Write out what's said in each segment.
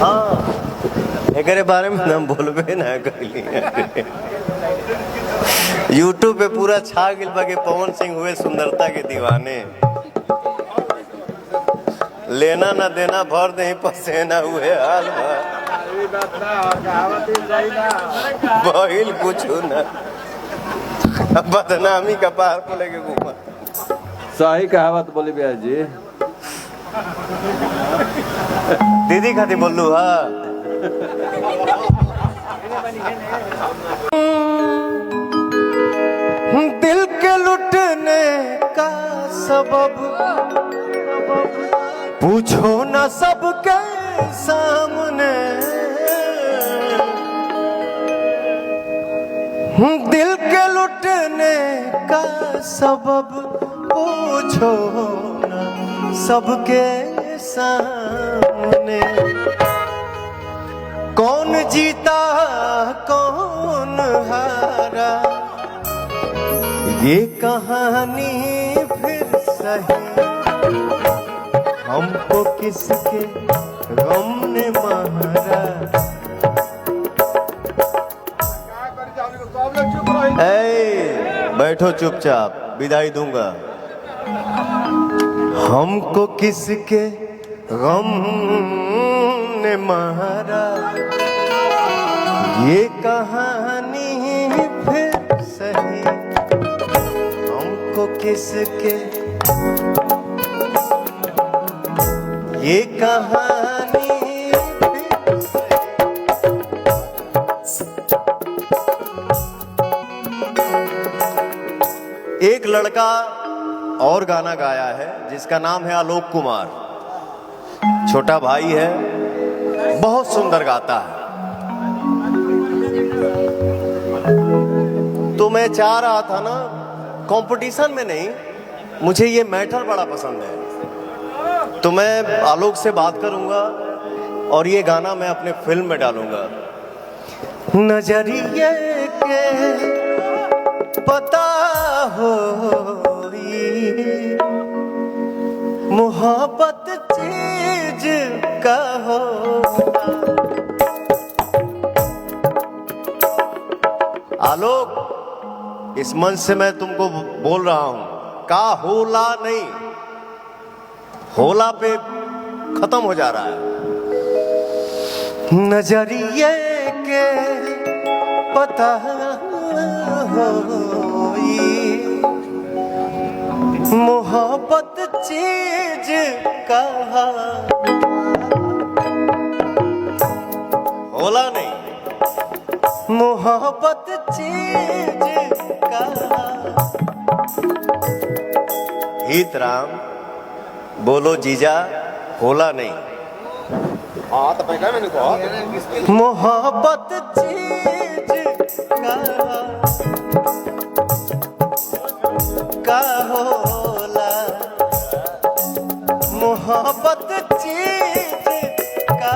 हाँ एकरे बारे में हम बोलबे ना कइली। यूट्यूब पे पूरा छा गिल बा के पवन सिंह हुए सुंदरता के दीवाने। लेना ना देना भर दे पसेना हुए हाल बहिल कुछ ना बदनामी का पार को लेके घूमा। सही कहावत बोली भैया जी। दीदी खाती बोलू हाँ दिल के लुटने का सबब पूछो ना सबके सामने। दिल के लुटने का सबब पूछो ना सबके सामने। कौन जीता कौन हारा ये कहानी फिर सही हमको किसके गम ने मारा। बैठो चुपचाप विदाई दूंगा। हमको किसके गम ने मारा ये कहानी फिर सही हमको किसके ये कहानी फिर सही। एक लड़का और गाना गाया है जिसका नाम है आलोक कुमार। छोटा भाई है, बहुत सुंदर गाता है। तो मैं चाह रहा था ना कंपटीशन में नहीं, मुझे ये मैटर बड़ा पसंद है तो मैं आलोक से बात करूंगा और ये गाना मैं अपने फिल्म में डालूंगा। नजरिए के पता हो मोहब्बत चीज का हो। आलोक इस मंच से मैं तुमको बोल रहा हूं का होला नहीं, होला पे खत्म हो जा रहा है। नजरिए के पता हो मोहब्बत चीज कहा होला नहीं मोहब्बत चीज कहा। हित राम बोलो जीजा होला नहीं। हाँ तो पहले मैंने कहा मोहब्बत चीज का होला मोहब्बत चीज का।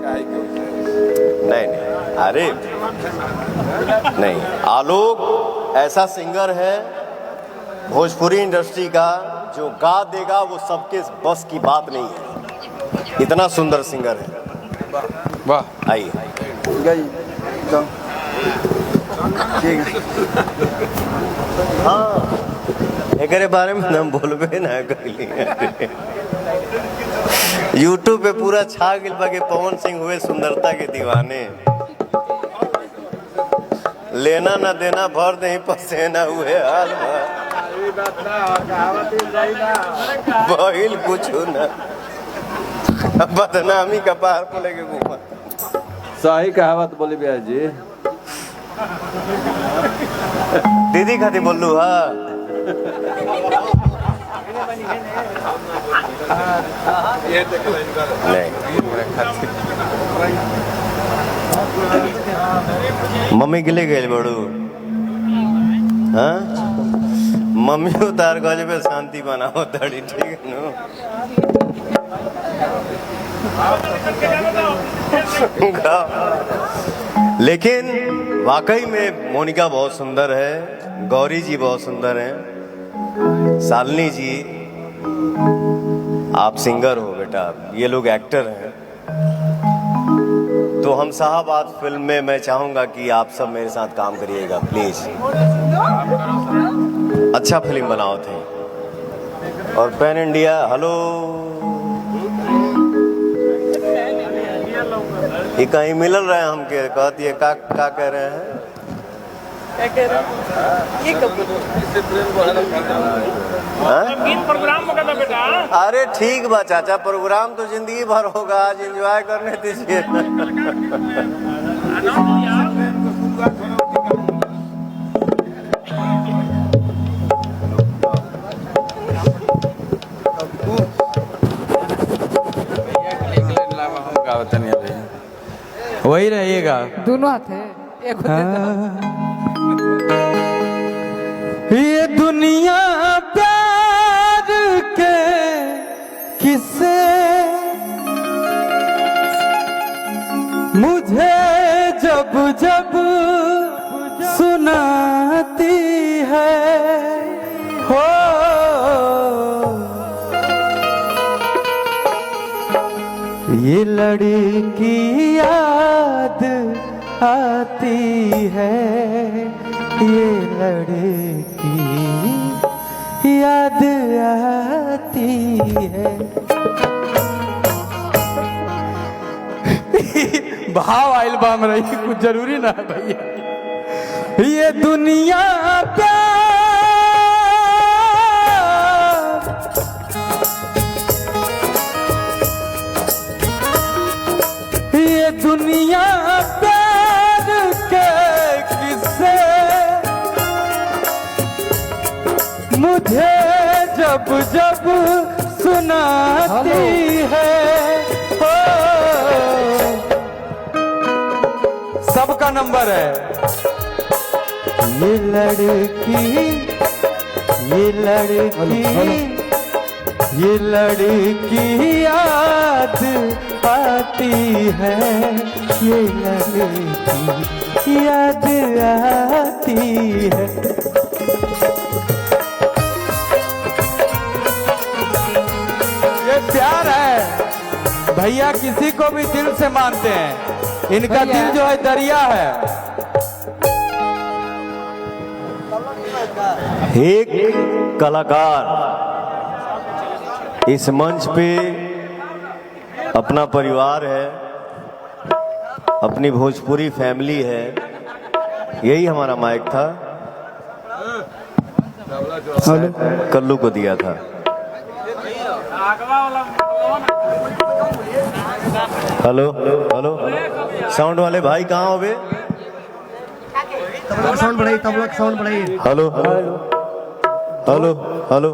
नहीं नहीं अरे नहीं, आलोक ऐसा सिंगर है भोजपुरी इंडस्ट्री का जो गा देगा वो सबके बस की बात नहीं है। इतना सुंदर सिंगर है। वाह आइए हाँ एकरे बारे में हम बोलबे ना कइली। यूट्यूब पे पूरा छा गिल बा के पवन सिंह हुए सुंदरता के दीवाने। लेना ना देना भर दे पसेना हुए हाल बहिल कुछ ना बदनामी का पार को लेके घूमा। सही कहावत बोली भैया जी। दीदी खाती बोलू हाँ मम्मी के लिए गए बड़ू हाँ मम्मी उतार गज पे शांति बनाओ तड़ी ठीक है नो। लेकिन वाकई में मोनिका बहुत सुंदर है, गौरी जी बहुत सुंदर हैं, शालिनी जी आप सिंगर हो बेटा, ये लोग एक्टर हैं। तो हम साहब आज फिल्म में मैं चाहूंगा कि आप सब मेरे साथ काम करिएगा प्लीज। अच्छा फिल्म बनाओ थे और पैन इंडिया। हेलो, ये कहीं मिलल रहे हमके, कहती है का कह रहे हैं, क्या कह रहे हैं? ये कब प्रोग्राम होगा था बेटा? अरे ठीक बा चाचा, प्रोग्राम तो जिंदगी भर होगा, आज एंजॉय करने दीजिए। वही रहिएगा। दोनों हाथ है एक ये दुनिया प्यार के किस्से मुझे जब जब सुनाती है हो, ये लड़की याद आती है, ये लड़की याद आती है। भाव आइल बाम रही, कुछ जरूरी ना है भैया। ये दुनिया ये दुनिया प्यार के किस्से मुझे जब जब सुनाती है हो। सबका नंबर है। ये लड़की ये लड़की याद आती है, ये लड़की याद आती है। ये प्यार है भैया, किसी को भी दिल से मानते हैं। इनका दिल जो है दरिया है। एक कलाकार इस मंच पे अपना परिवार है, अपनी भोजपुरी फैमिली है, यही हमारा माइक था, कल्लू को दिया था। हेलो हेलो, साउंड वाले भाई कहाँ हो बे? साउंड बढ़ाइए, तबला का साउंड बढ़ाइए। Hello hello hello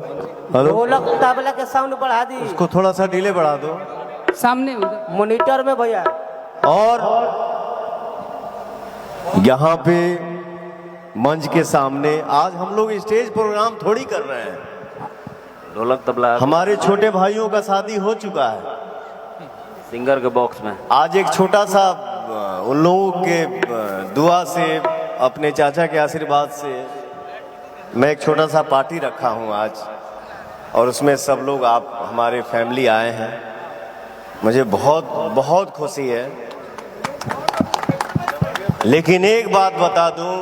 hello, dholak tabla के साउंड बढ़ा दी, उसको थोड़ा सा डिले बढ़ा दो सामने मॉनिटर में भैया। और यहाँ पे मंच के सामने आज हम लोग स्टेज प्रोग्राम थोड़ी कर रहे हैं, ढोलक तबला हमारे छोटे भाइयों का शादी हो चुका है। सिंगर के बॉक्स में आज एक छोटा सा उन लोगों के दुआ से, अपने चाचा के आशीर्वाद से मैं एक छोटा सा पार्टी रखा हूँ आज, और उसमें सब लोग आप हमारे फैमिली आए हैं। मुझे बहुत बहुत खुशी है। लेकिन एक बात बता दूं,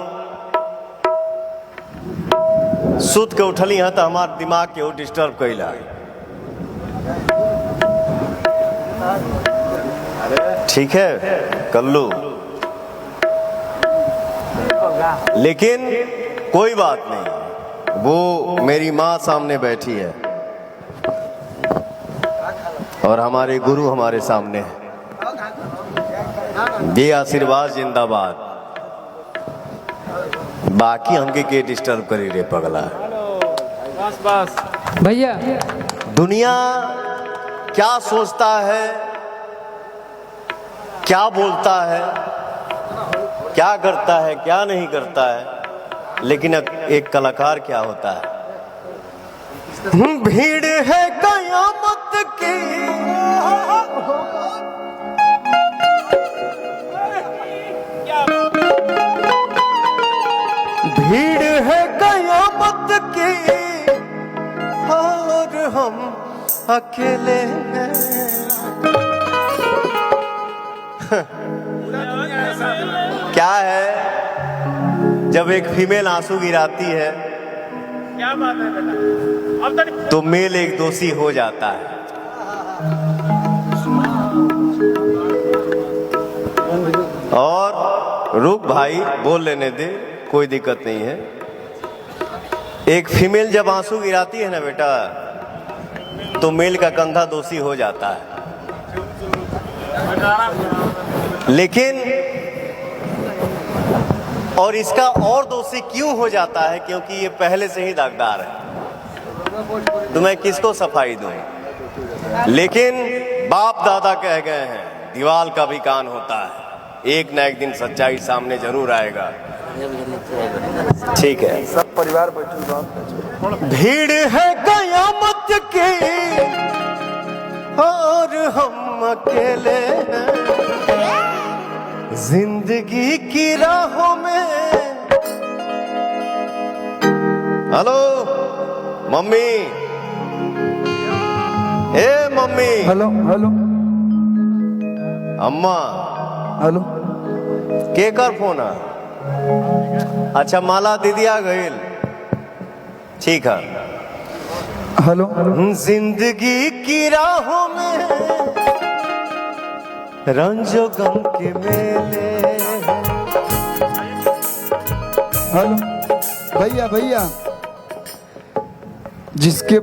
सुत के उठली है तो हमारे दिमाग के डिस्टर्ब कैला। ठीक है कल्लू, लेकिन कोई बात नहीं, वो मेरी माँ सामने बैठी है और हमारे गुरु हमारे सामने है। ये आशीर्वाद जिंदाबाद। बाकी हमके के डिस्टर्ब करी रे पगला। बस बस भैया, दुनिया क्या सोचता है, क्या बोलता है, क्या करता है, क्या नहीं करता है, लेकिन एक कलाकार क्या होता है। भीड़ है कयामत की, भीड़ है कयामत की, और हम अकेले हैं। क्या है जब एक फीमेल आंसू गिराती है क्या बात है बेटा, अब तक तो मेल एक दोषी हो जाता है। और रुक भाई, बोल लेने दे, कोई दिक्कत नहीं है। एक फीमेल जब आंसू गिराती है ना बेटा, तो मेल का कंधा दोषी हो जाता है। लेकिन और इसका और दोषी क्यों हो जाता है? क्योंकि ये पहले से ही दागदार है, तो मैं किसको सफाई दूं? लेकिन बाप दादा कह गए हैं, दीवाल का भी कान होता है, एक न एक दिन सच्चाई सामने जरूर आएगा। ठीक है, सब परिवार बैठे भीड़ है कयामत की और हम अकेले हैं जिंदगी की राहों में। हेलो मम्मी, ए मम्मी, हेलो हेलो अम्मा, हेलो के कर फोन है? अच्छा माला दीदी आ गई, ठीक है। हेलो जिंदगी की राहों में रंजो गम के मेले। हेलो भैया भैया, जिसके